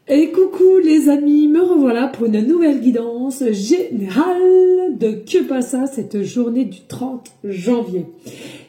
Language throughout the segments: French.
Et coucou les amis, me revoilà pour une nouvelle guidance générale de Que passa cette journée du 30 janvier.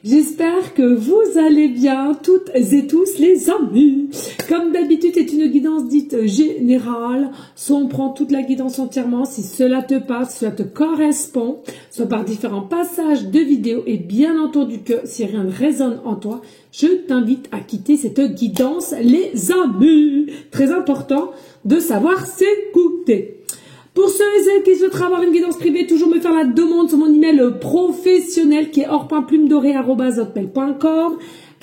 J'espère que vous allez bien toutes et tous les amis. Comme d'habitude, c'est une guidance dite générale, soit on prend toute la guidance entièrement si cela te passe, cela te correspond, soit par différents passages de vidéos et bien entendu que si rien ne résonne en toi, je t'invite à quitter cette guidance les amis. Très important de savoir s'écouter. Pour ceux et celles qui souhaiteraient avoir une guidance privée, toujours me faire la demande sur mon email professionnel qui est or.plumedoré@hotmail.com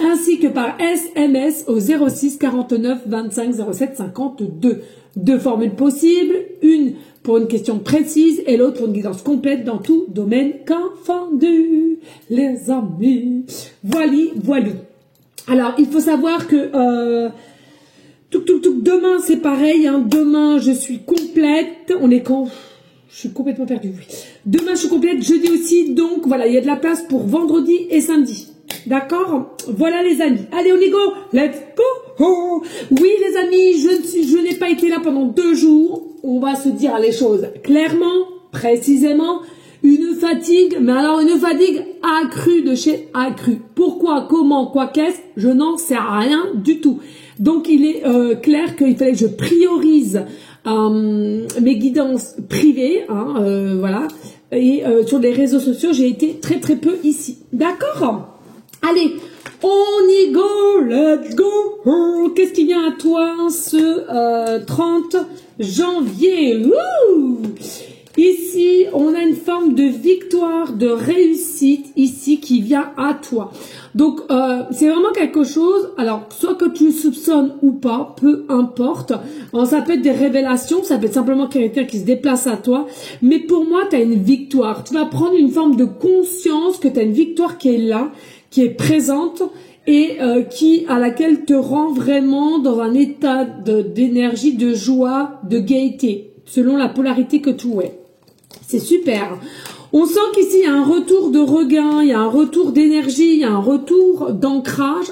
ainsi que par SMS au 06 49 25 07 52. Deux formules possibles, une pour une question précise et l'autre pour une guidance complète dans tout domaine confondu, les amis. Voilà. Alors, il faut savoir que demain c'est pareil, hein. Demain je suis complète, on est quand? Je suis complètement perdue, oui. Demain je suis complète, jeudi aussi, donc voilà, il y a de la place pour vendredi et samedi. D'accord? Voilà les amis. Allez, on y go! Let's go! Oh. Oui les amis, je n'ai pas été là pendant 2 jours. On va se dire les choses clairement, précisément. Une fatigue, mais alors une fatigue accrue de chez accrue. Pourquoi, comment, quoi, qu'est-ce? Je n'en sais rien du tout. Donc il est clair qu'il fallait que je priorise mes guidances privées, hein, voilà. Et sur les réseaux sociaux, j'ai été très peu ici. D'accord? Allez, on y go, let's go. Qu'est-ce qui vient à toi ce 30 janvier? Wouh! Ici, on a une forme de victoire, de réussite ici qui vient à toi. Donc, c'est vraiment quelque chose, alors, soit que tu soupçonnes ou pas, peu importe. Alors, ça peut être des révélations, ça peut être simplement quelqu'un qui se déplace à toi. Mais pour moi, tu as une victoire. Tu vas prendre une forme de conscience que tu as une victoire qui est là, qui est présente et à laquelle te rend vraiment dans un état d'énergie, de joie, de gaieté, selon la polarité que tu es. C'est super. On sent qu'ici, il y a un retour de regain, il y a un retour d'énergie, il y a un retour d'ancrage.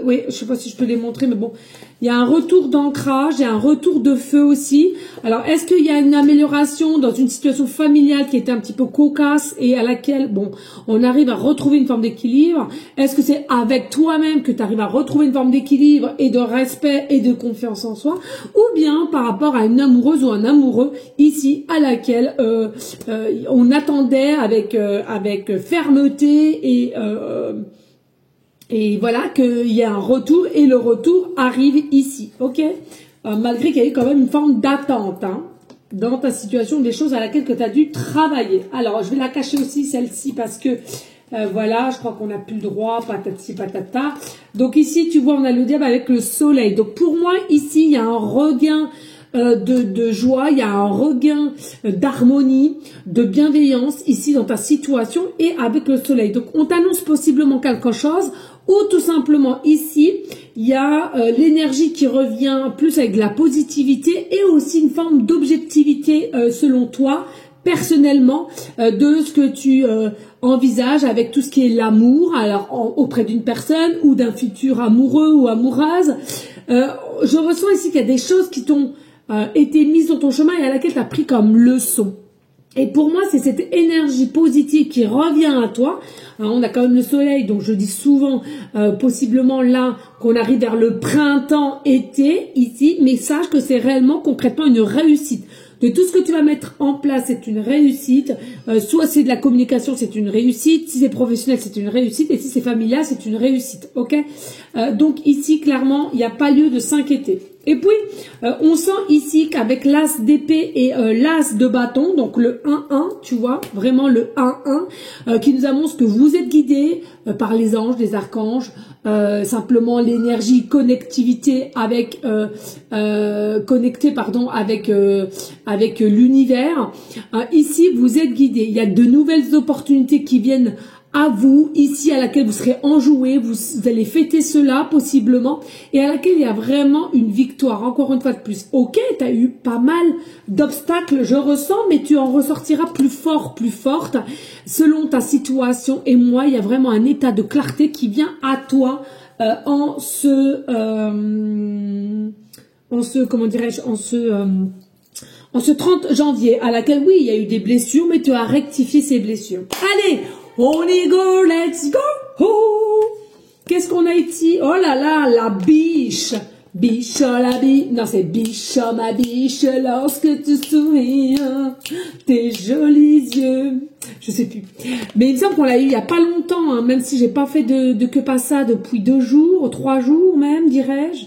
Oui, je sais pas si je peux les montrer, mais bon. Il y a un retour d'ancrage, il y a un retour de feu aussi. Alors, est-ce qu'il y a une amélioration dans une situation familiale qui était un petit peu cocasse et à laquelle, bon, on arrive à retrouver une forme d'équilibre? Est-ce que c'est avec toi-même que tu arrives à retrouver une forme d'équilibre et de respect et de confiance en soi? Ou bien par rapport à une amoureuse ou un amoureux ici à laquelle on attendait avec fermeté et voilà qu'il y a un retour et le retour arrive ici, ok, malgré qu'il y ait quand même une forme d'attente dans ta situation, des choses à laquelle tu as dû travailler. Alors, je vais la cacher aussi, celle-ci, parce que, voilà, je crois qu'on n'a plus le droit, patati patata. Donc ici, tu vois, on a le diable avec le soleil. Donc pour moi, ici, il y a un regain de joie, il y a un regain d'harmonie, de bienveillance ici dans ta situation et avec le soleil. Donc on t'annonce possiblement quelque chose ou tout simplement ici, il y a l'énergie qui revient plus avec de la positivité et aussi une forme d'objectivité selon toi, personnellement, de ce que tu envisages avec tout ce qui est l'amour, alors auprès d'une personne ou d'un futur amoureux ou amoureuse. Je ressens ici qu'il y a des choses qui t'ont été mises sur ton chemin et à laquelle tu as pris comme leçon. Et pour moi, c'est cette énergie positive qui revient à toi. Alors, on a quand même le soleil, donc je dis souvent, possiblement là, qu'on arrive vers le printemps-été ici, mais sache que c'est réellement concrètement une réussite. De tout ce que tu vas mettre en place, c'est une réussite. Soit c'est de la communication, c'est une réussite. Si c'est professionnel, c'est une réussite. Et si c'est familial, c'est une réussite. Ok. Donc ici, clairement, il n'y a pas lieu de s'inquiéter. Et puis, on sent ici qu'avec l'as d'épée et l'as de bâton, donc le 1-1, tu vois, vraiment le 1-1, qui nous annonce que vous êtes guidés par les anges, les archanges, simplement l'énergie connectivité avec avec l'univers. Ici, vous êtes guidés. Il y a de nouvelles opportunités qui viennent à vous, ici, à laquelle vous serez enjoué, vous allez fêter cela, possiblement, et à laquelle il y a vraiment une victoire, encore une fois de plus. Ok, tu as eu pas mal d'obstacles, je ressens, mais tu en ressortiras plus fort, plus forte, selon ta situation, et moi, il y a vraiment un état de clarté qui vient à toi, comment dirais-je, en ce 30 janvier, à laquelle, oui, il y a eu des blessures, mais tu as rectifié ces blessures. Allez, on y go, let's go. Oh. Qu'est-ce qu'on a ici? Oh là là, la biche. Biche, la biche. Non, c'est biche, ma biche, lorsque tu souris, tes jolis yeux. Je sais plus. Mais il me semble qu'on l'a eu il y a pas longtemps, hein, même si j'ai pas fait de que pas ça depuis 2 jours, 3 jours même, dirais-je.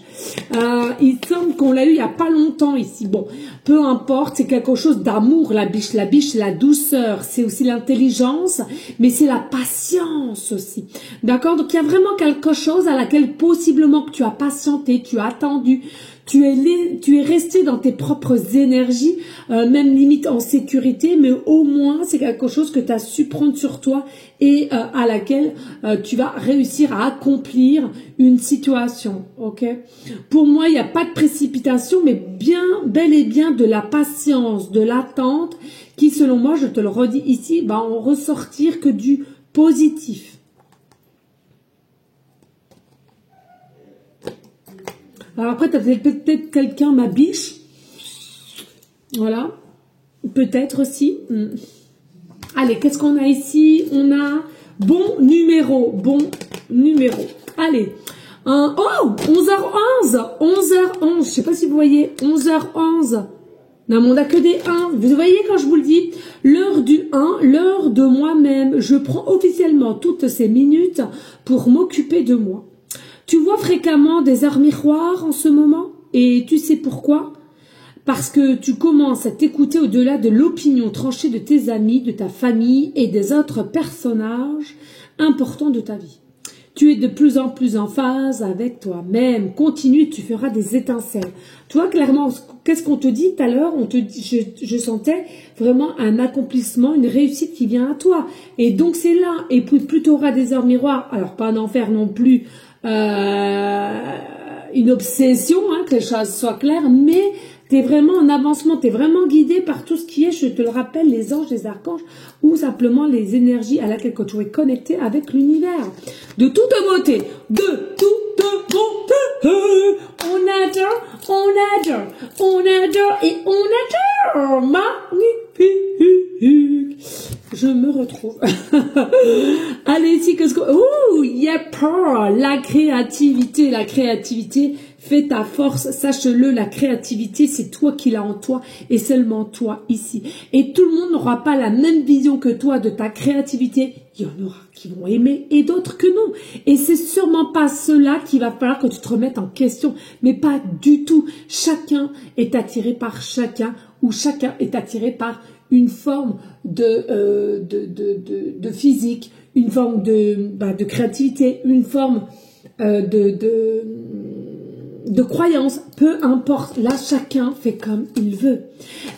Il me semble qu'on l'a eu il y a pas longtemps ici. Bon, peu importe, c'est quelque chose d'amour, la biche. La biche, c'est la douceur, c'est aussi l'intelligence, mais c'est la patience aussi. D'accord? Donc il y a vraiment quelque chose à laquelle possiblement que tu as patienté, tu as attendu, tu es resté dans tes propres énergies, même limite en sécurité, mais au moins c'est quelque chose que tu as su prendre sur toi et à laquelle tu vas réussir à accomplir une situation. Ok? Pour moi, il n'y a pas de précipitation, mais bel et bien de la patience, de l'attente, qui selon moi, je te le redis ici, va en ressortir que du positif. Alors après, tu as peut-être quelqu'un, ma biche. Voilà. Peut-être aussi. Allez, qu'est-ce qu'on a ici? On a bon numéro. Allez. Oh, 11h11. 11h11. Je sais pas si vous voyez. 11h11. Non, mais on n'a que des 1. Vous voyez quand je vous le dis? L'heure du 1, l'heure de moi-même. Je prends officiellement toutes ces minutes pour m'occuper de moi. Tu vois fréquemment des heures miroirs en ce moment et tu sais pourquoi? Parce que tu commences à t'écouter au-delà de l'opinion tranchée de tes amis, de ta famille et des autres personnages importants de ta vie. Tu es de plus en plus en phase avec toi-même. Continue, tu feras des étincelles. Tu vois clairement, qu'est-ce qu'on te dit tout à l'heure? Je sentais vraiment un accomplissement, une réussite qui vient à toi. Et donc c'est là. Et plus tu auras des heures miroirs, alors pas d'en faire non plus une obsession, hein, que les choses soient claires, mais tu es vraiment en avancement, tu es vraiment guidé par tout ce qui est, je te le rappelle, les anges, les archanges, ou simplement les énergies à laquelle tu es connecté avec l'univers. De toute beauté, on adore et on adore, magnifique. Je me retrouve. Allez, ici, qu'est-ce que... Ouh, yep, la créativité fait ta force, sache-le, la créativité, c'est toi qui l'as en toi et seulement toi ici. Et tout le monde n'aura pas la même vision que toi de ta créativité. Il y en aura qui vont aimer et d'autres que non. Et c'est sûrement pas cela qu'il va falloir que tu te remettes en question, mais pas du tout. Chacun est attiré par chacun ou chacun est attiré par une forme de physique, une forme de créativité, une forme de croyance, peu importe. Là, chacun fait comme il veut.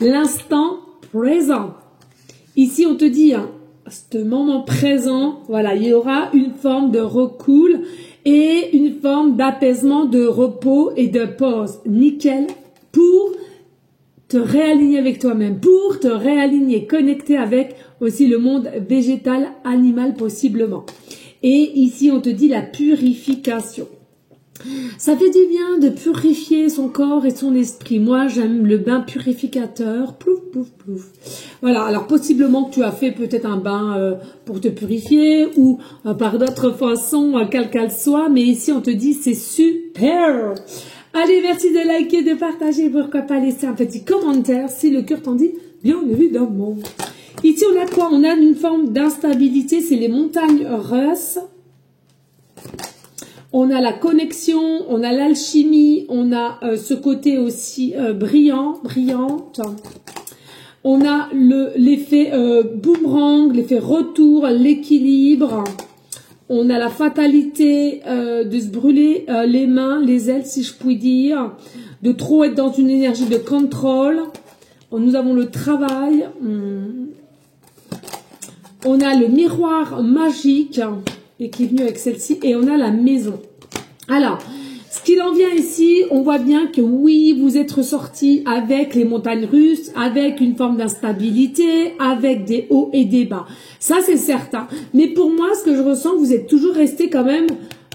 L'instant présent. Ici, on te dit, hein, ce moment présent, voilà, il y aura une forme de recul et une forme d'apaisement, de repos et de pause. Nickel pour te réaligner avec toi-même, pour te réaligner, connecter avec aussi le monde végétal, animal possiblement. Et ici, on te dit la purification. Ça fait du bien de purifier son corps et son esprit. Moi, j'aime le bain purificateur. Plouf, plouf, plouf. Voilà, alors possiblement que tu as fait peut-être un bain pour te purifier ou par d'autres façons, quelle qu'elle soit. Mais ici, on te dit c'est super. Allez, merci de liker, de partager. Pourquoi pas laisser un petit commentaire si le cœur t'en dit, bien évidemment. Ici, on a quoi? On a une forme d'instabilité. C'est les montagnes russes. On a la connexion, on a l'alchimie, on a ce côté aussi brillante. On a l'effet boomerang, l'effet retour, l'équilibre. On a la fatalité de se brûler les mains, les ailes si je puis dire. De trop être dans une énergie de contrôle. Nous avons le travail. On a le miroir magique. Et qui est venu avec celle-ci, et on a la maison. Alors, ce qu'il en vient ici, on voit bien que oui, vous êtes ressorti avec les montagnes russes, avec une forme d'instabilité, avec des hauts et des bas. Ça, c'est certain. Mais pour moi, ce que je ressens, vous êtes toujours resté quand même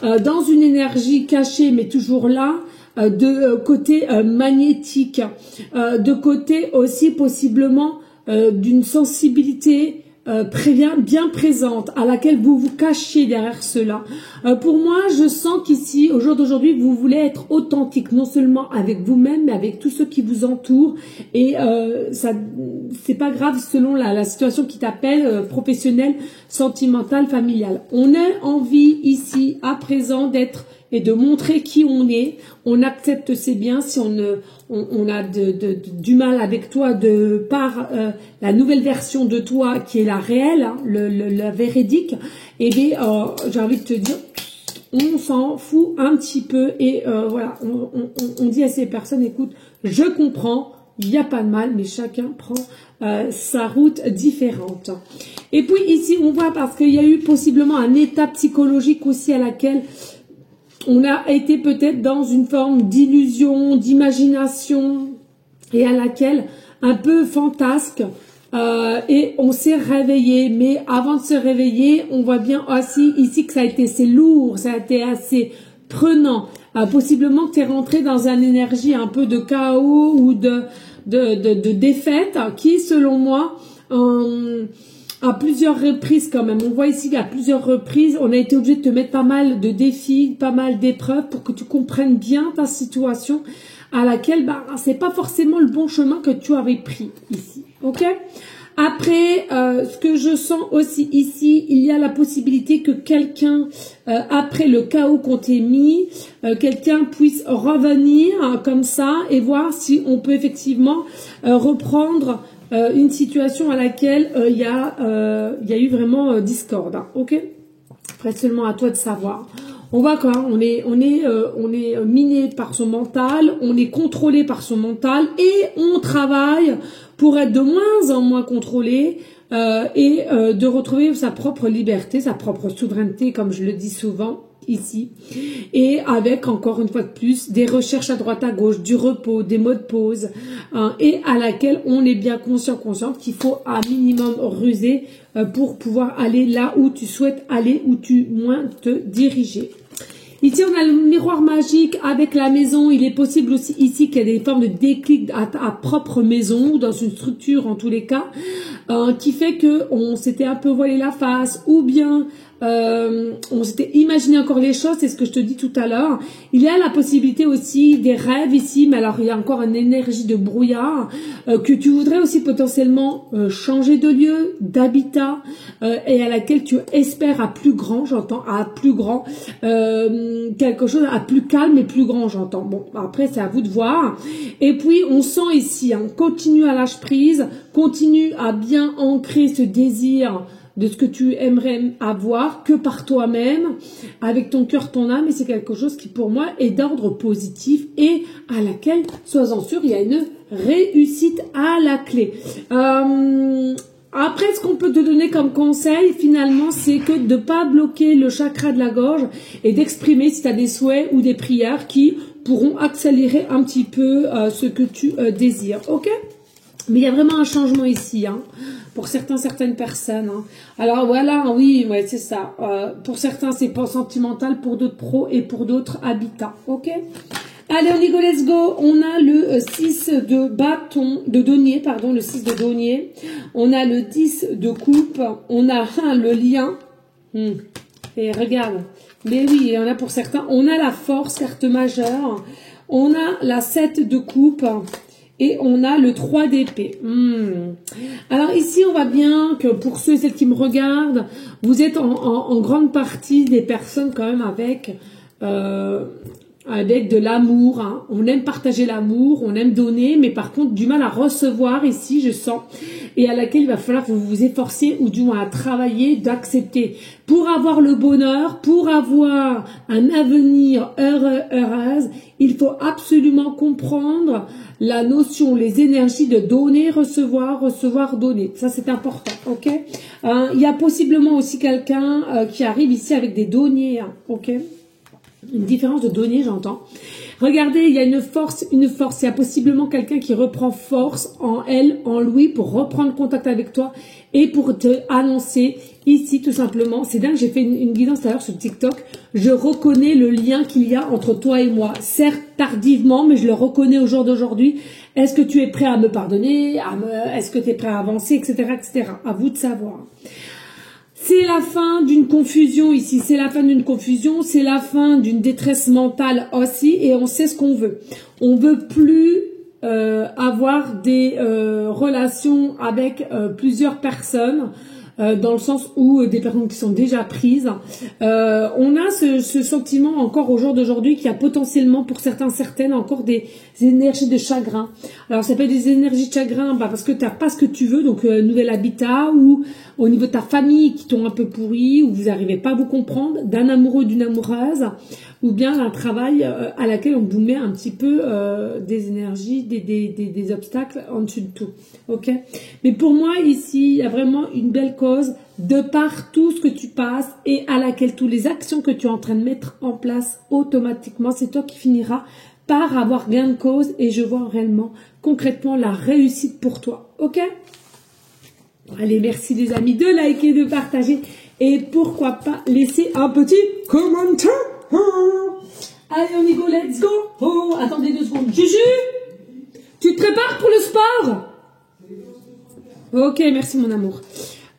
dans une énergie cachée, mais toujours là, de côté magnétique, de côté aussi possiblement d'une sensibilité bien présente, à laquelle vous vous cachez derrière cela. Pour moi, je sens qu'ici, au jour d'aujourd'hui, vous voulez être authentique, non seulement avec vous-même, mais avec tous ceux qui vous entourent. Et ça, c'est pas grave selon la situation qui t'appelle, professionnelle, sentimentale, familiale. On a envie ici, à présent, d'être et de montrer qui on est. On accepte c'est bien si on a du mal avec toi de par la nouvelle version de toi qui est la réelle, hein, la véridique. Et bien, j'ai envie de te dire, on s'en fout un petit peu et voilà, on dit à ces personnes, écoute, je comprends, il n'y a pas de mal, mais chacun prend sa route différente. Et puis ici, on voit parce qu'il y a eu possiblement un état psychologique aussi à laquelle on a été peut-être dans une forme d'illusion, d'imagination et à laquelle un peu fantasque et on s'est réveillé. Mais avant de se réveiller, on voit bien aussi ici que ça a été assez lourd, ça a été assez prenant. Possiblement que tu es rentré dans une énergie un peu de chaos ou de défaite qui, selon moi, à plusieurs reprises quand même. On voit ici qu'à plusieurs reprises, on a été obligé de te mettre pas mal de défis, pas mal d'épreuves pour que tu comprennes bien ta situation à laquelle c'est pas forcément le bon chemin que tu avais pris ici. Ok? Après, ce que je sens aussi ici, il y a la possibilité que quelqu'un, après le chaos qu'on t'ait mis, quelqu'un puisse revenir comme ça et voir si on peut effectivement reprendre une situation à laquelle il y a eu vraiment discorde, hein, ok? Après seulement à toi de savoir. On voit quoi, on est miné par son mental, on est contrôlé par son mental et on travaille pour être de moins en moins contrôlé et de retrouver sa propre liberté, sa propre souveraineté, comme je le dis souvent ici, et avec encore une fois de plus des recherches à droite à gauche, du repos, des modes pause, et à laquelle on est bien consciente qu'il faut un minimum ruser pour pouvoir aller là où tu souhaites aller, où tu moins te diriger. Ici, on a le miroir magique avec la maison. Il est possible aussi ici qu'il y ait des formes de déclic à propre maison ou dans une structure en tous les cas, qui fait que on s'était un peu voilé la face ou bien on s'était imaginé encore les choses, c'est ce que je te dis tout à l'heure. Il y a la possibilité aussi des rêves ici, mais alors il y a encore une énergie de brouillard que tu voudrais aussi potentiellement changer de lieu, d'habitat et à laquelle tu espères à plus grand, j'entends, à plus grand, quelque chose à plus calme et plus grand, j'entends. Bon, après c'est à vous de voir. Et puis on sent ici, hein, continue à lâcher prise, continue à bien ancrer ce désir de ce que tu aimerais avoir que par toi-même, avec ton cœur, ton âme, et c'est quelque chose qui pour moi est d'ordre positif et à laquelle, sois-en sûr, il y a une réussite à la clé. Après, ce qu'on peut te donner comme conseil, finalement, c'est que de ne pas bloquer le chakra de la gorge et d'exprimer si tu as des souhaits ou des prières qui pourront accélérer un petit peu ce que tu désires. Ok ? Mais il y a vraiment un changement ici, hein, pour certaines personnes. Hein. Alors voilà, oui, ouais, c'est ça. Pour certains, c'est pas sentimental, pour d'autres pro et pour d'autres habitat. Ok. Allez, on y go, let's go. On a le 6 de bâton, de denier, pardon, le 6 de denier. On a le 10 de coupe. On a le lien. Et regarde. Mais oui, il y en a pour certains. On a la force, carte majeure. On a la 7 de coupe. Et on a le 3 d'épée. Alors ici, on voit bien que pour ceux et celles qui me regardent, vous êtes en grande partie des personnes quand même avec de l'amour. Hein. On aime partager l'amour, on aime donner, mais par contre, du mal à recevoir ici, je sens. Et à laquelle il va falloir que vous vous efforciez, ou du moins à travailler, d'accepter. Pour avoir le bonheur, pour avoir un avenir heureux, heureuse, il faut absolument comprendre la notion, les énergies de donner, recevoir, recevoir, donner. Ça, c'est important, ok? Il y a possiblement aussi quelqu'un qui arrive ici avec des deniers, hein, ok? Une différence de denier, j'entends. Regardez, il y a une force. Il y a possiblement quelqu'un qui reprend force en elle, en lui, pour reprendre contact avec toi et pour te annoncer ici, tout simplement. C'est dingue, j'ai fait une guidance d'ailleurs sur TikTok. Je reconnais le lien qu'il y a entre toi et moi. Certes, tardivement, mais je le reconnais au jour d'aujourd'hui. Est-ce que tu es prêt à me pardonner? Est-ce que tu es prêt à avancer, etc., etc. À vous de savoir. C'est la fin d'une confusion ici, c'est la fin d'une confusion, c'est la fin d'une détresse mentale aussi, et on sait ce qu'on veut. On veut plus avoir des relations avec plusieurs personnes, dans le sens où des personnes qui sont déjà prises. On a ce sentiment encore au jour d'aujourd'hui qu'il y a potentiellement pour certaines encore des énergies de chagrin. Alors ça peut être des énergies de chagrin parce que tu n'as pas ce que tu veux, donc nouvel habitat, ou au niveau de ta famille qui t'ont un peu pourri, ou vous n'arrivez pas à vous comprendre, d'un amoureux, d'une amoureuse, ou bien un travail à laquelle on vous met un petit peu des énergies, des obstacles en dessous de tout. Ok. Mais pour moi ici, il y a vraiment une belle cause de par tout ce que tu passes et à laquelle toutes les actions que tu es en train de mettre en place automatiquement, c'est toi qui finiras par avoir gain de cause, et je vois réellement, concrètement, la réussite pour toi. Ok? Allez, merci les amis de liker, de partager, et pourquoi pas laisser un petit commentaire. Allez, on y go, let's go. Oh, attendez 2 secondes. Juju, tu te prépares pour le sport? Ok, merci mon amour.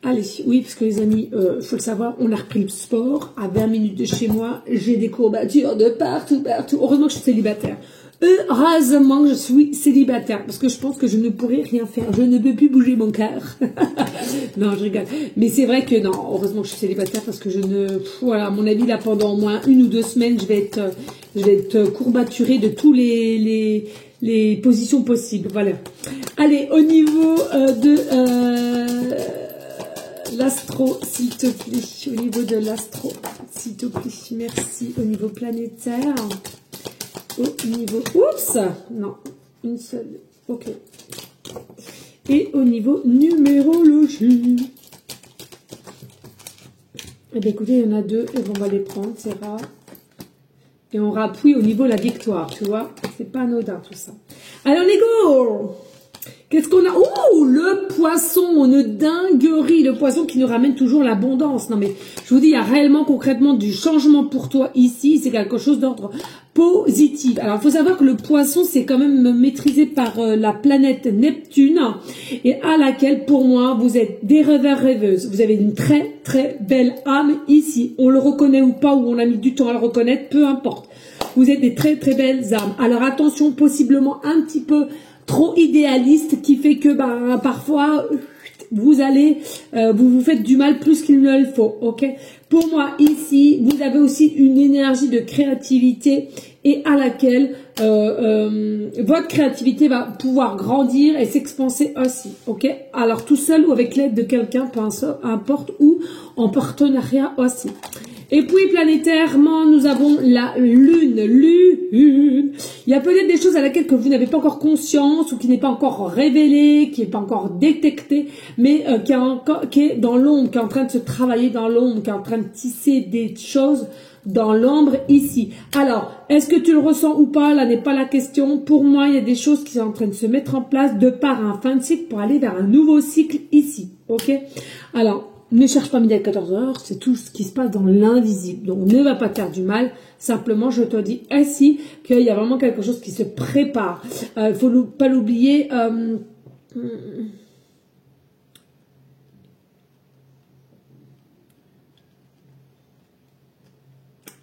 Allez, oui, parce que les amis, faut le savoir, on a repris le sport à 20 minutes de chez moi. J'ai des courbatures de partout, partout. Heureusement que je suis célibataire. Heureusement que je suis célibataire, parce que je pense que je ne pourrais rien faire. Je ne peux plus bouger mon cœur. Non, je rigole. Mais c'est vrai que non, heureusement que je suis célibataire, parce que je ne... Voilà, à mon avis, là, pendant au moins 1 ou 2 semaines, je vais être courbaturée de tous les positions possibles. Voilà. Allez, au niveau de... l'astro, s'il te plaît. Au niveau de l'astro, s'il te plaît. Merci. Au niveau planétaire. Au niveau... Oups! Non. Une seule. Ok. Et au niveau numérologie. Eh bien, écoutez, il y en a 2. Et on va les prendre. C'est rare. Et on rappuie au niveau de la victoire. Tu vois? C'est pas anodin tout ça. Allez, on est go! Qu'est-ce qu'on a? Oh, le poisson, une dinguerie, le poisson qui nous ramène toujours l'abondance. Non mais, je vous dis, il y a réellement concrètement du changement pour toi ici. C'est quelque chose d'ordre positif. Alors, il faut savoir que le poisson, c'est quand même maîtrisé par la planète Neptune, et à laquelle, pour moi, vous êtes des rêveurs, rêveuses. Vous avez une très, très belle âme ici. On le reconnaît ou pas, ou on a mis du temps à le reconnaître, peu importe. Vous êtes des très, très belles âmes. Alors, attention, possiblement un petit peu trop idéaliste, qui fait que parfois vous allez vous faites du mal plus qu'il ne le faut. Ok, pour moi ici vous avez aussi une énergie de créativité, et à laquelle votre créativité va pouvoir grandir et s'expanser aussi. Ok, alors tout seul ou avec l'aide de quelqu'un, peu importe, ou en partenariat aussi. Et puis planétairement, nous avons la lune. Il y a peut-être des choses à laquelle que vous n'avez pas encore conscience, ou qui n'est pas encore révélée, qui n'est pas encore détectée, mais qui est dans l'ombre, qui est en train de se travailler dans l'ombre, qui est en train de tisser des choses dans l'ombre ici. Alors, est-ce que tu le ressens ou pas? Là n'est pas la question. Pour moi, il y a des choses qui sont en train de se mettre en place de par un fin de cycle pour aller vers un nouveau cycle ici. Ok? Alors, ne cherche pas midi à 14h, c'est tout ce qui se passe dans l'invisible. Donc, ne va pas te faire du mal. Simplement, je te dis ainsi qu'il y a vraiment quelque chose qui se prépare. Il faut pas l'oublier.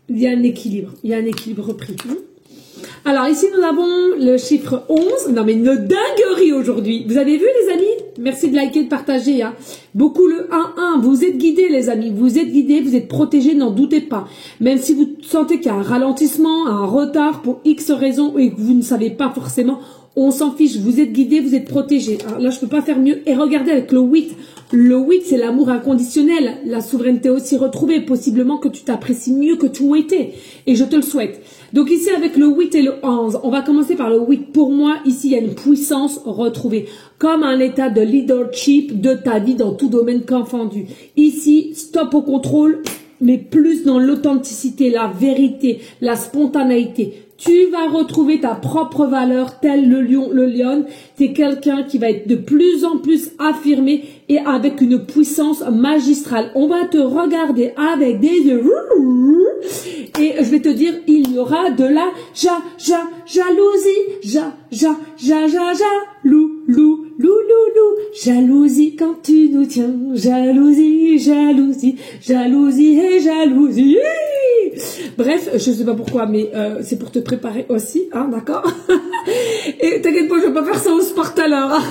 Il y a un équilibre. Il y a un équilibre pris. Alors, ici, nous avons le chiffre 11. Non, mais une dinguerie aujourd'hui. Vous avez vu, les amis? Merci de liker, de partager. Hein. Beaucoup le 1-1. Vous êtes guidés, les amis. Vous êtes guidés, vous êtes protégés, n'en doutez pas. Même si vous sentez qu'il y a un ralentissement, un retard pour X raisons et que vous ne savez pas forcément, on s'en fiche. Vous êtes guidés, vous êtes protégés. Alors là, je peux pas faire mieux. Et regardez avec le 8. Le 8, c'est l'amour inconditionnel. La souveraineté aussi retrouvée. Possiblement que tu t'apprécies mieux que tu étais. Et je te le souhaite. Donc ici, avec le 8 et le 11, on va commencer par le 8. Pour moi, ici, il y a une puissance retrouvée. Comme un état de leadership de ta vie dans tout domaine confondu. Ici, stop au contrôle, mais plus dans l'authenticité, la vérité, la spontanéité. Tu vas retrouver ta propre valeur, tel le lion, le lion. Tu es quelqu'un qui va être de plus en plus affirmé et avec une puissance magistrale. On va te regarder avec des yeux et je vais te dire, il y aura de la jalousie, lou, jalousie quand tu nous tiens, jalousie et jalousie. Bref, je sais pas pourquoi, mais c'est pour te préparer aussi, hein, d'accord? Et t'inquiète pas, je vais pas faire ça au Spartaler, hein.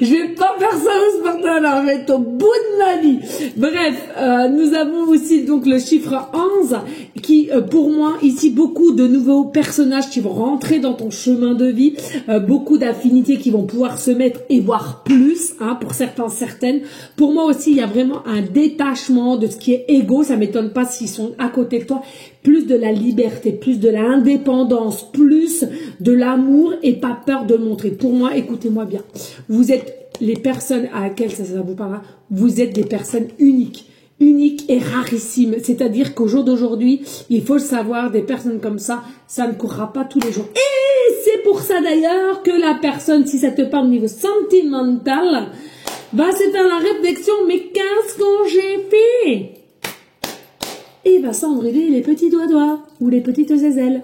Je vais pas faire ça au Spartaler, je vais être au bout de ma vie. Bref, nous avons aussi donc le chiffre 11 qui, pour moi, ici, beaucoup de nouveaux personnages qui vont rentrer dans ton chemin de vie, beaucoup d'affinités qui vont pouvoir se mettre et voir plus, hein, pour certains, certaines. Pour moi aussi, il y a vraiment un détachement de ce qui est égo, ça m'étonne pas s'ils sont à côté de toi, plus de la liberté, plus de l'indépendance, plus de l'amour et pas peur de le montrer. Pour moi, écoutez-moi bien, vous êtes les personnes à laquelle ça vous parlera, vous êtes des personnes uniques et rarissimes. C'est-à-dire qu'au jour d'aujourd'hui, il faut le savoir, des personnes comme ça ne courra pas tous les jours. Et c'est pour ça d'ailleurs que la personne, si ça te parle au niveau sentimental, va se faire la réflexion, mais qu'est-ce que j'ai fait? Et va s'enbrûler les petits doigts ou les petites aisselles.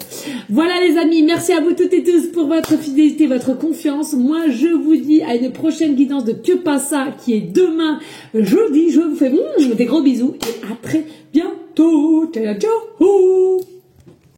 Voilà les amis, merci à vous toutes et tous pour votre fidélité, votre confiance. Moi, je vous dis à une prochaine guidance de Que Passa qui est demain jeudi. Je vous fais des gros bisous et à très bientôt. Ciao, ciao.